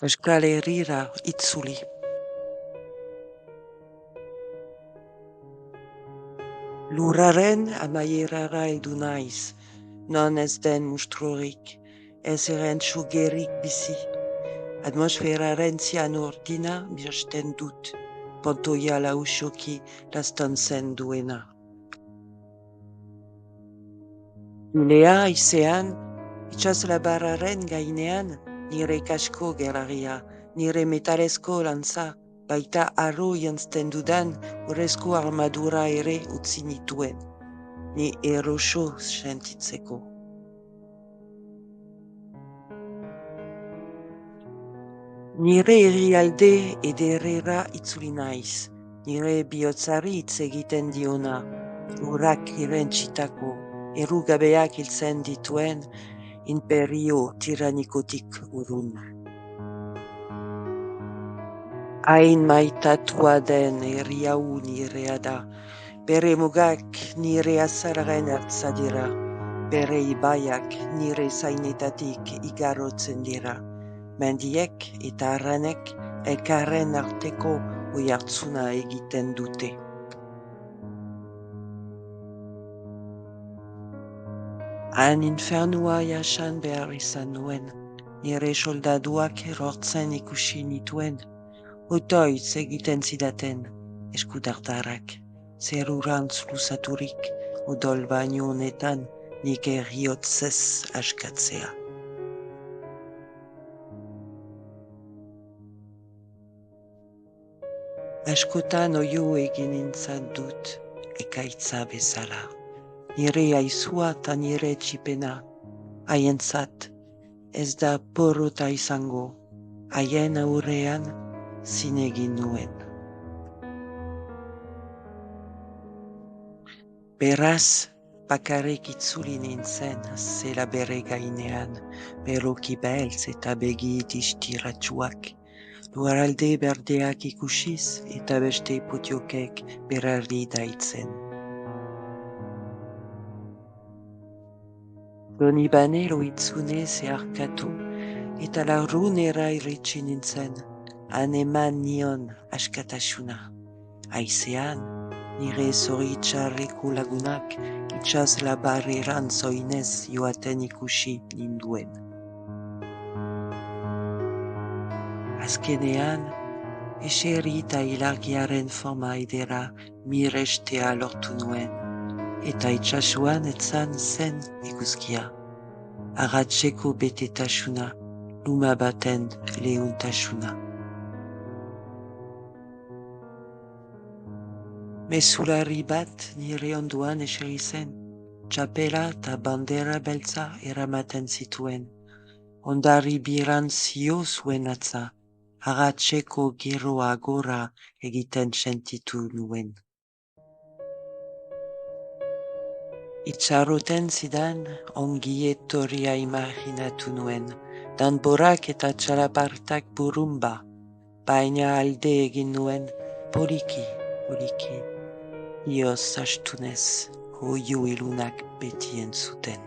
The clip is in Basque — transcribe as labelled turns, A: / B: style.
A: Euskal Herrira itzuli. Lurraren amaierara heldu naiz, non ez den mustrurik, ez errentsu gerik bizi. Atmosferaren zianurdina birsten dut, pontoia lausoki lastan zen duena. Ilea izean, itxaslabarraren gainean, nire kasko geraria, nire metalezko lantza, baita arro jantzten dudan urrezko armadura ere utzi nituen, ni eroso sentitzeko. Nire herrialde ederrera itzuli naiz, nire bihotzari hitz egiten diona, urak irentsitako, erugabeak hiltzen dituen, imperio tiranikotik urrun. Hain maitatua den herri hau nirea da, bere mugak nire azalaren ertza dira, bere ibaiak nire zainetatik igarotzen dira, mendiek eta arranek elkarren arteko oihartzuna egiten dute. Han infernua jasan behar izan nuen, nire soldaduak erortzen ikusi nituen, otoitz egiten zidaten, eskudartarak, zerurantz luzaturik, odol baino honetan nik erriotzez askatzea. Askotan oio egin nintzen dut, ekaitza bezala. Nire aizua eta nire txipena, haientzat, ez da porrota izango, haien aurrean zinegin nuen. Beraz, bakarrik itzuli nintzen zela bere gainean, beroki beltz eta begi distiratsuak, lurralde berdeak ikusiz eta beste potiokek berarri daitzen. Donibane loitzune zeharkatu eta larrunera iritsi nintzen, han eman nion askatasuna. Haizean, nire zoritxarreko lagunak itxas labarreran zoinez joaten ikusi ninduen. Azkenean, eserri eta ilargiaren forma edera mirestea lortu nuen, eta itxasuan etzan zen eguzkia. Arratseko betetasuna, luma baten lehuntasuna. Mesulari bat nire onduan eseri zen, txapela eta bandera beltza eramaten zituen. Ondari biran zio zuen atza, arratseko geroa gora egiten sentitu nuen. Itxaroten zidan ongi etorria imaginatu nuen, danborak eta txalapartak burumba, baina alde egin nuen poliki, poliki. Ioz astunez, oio ilunak beti entzuten.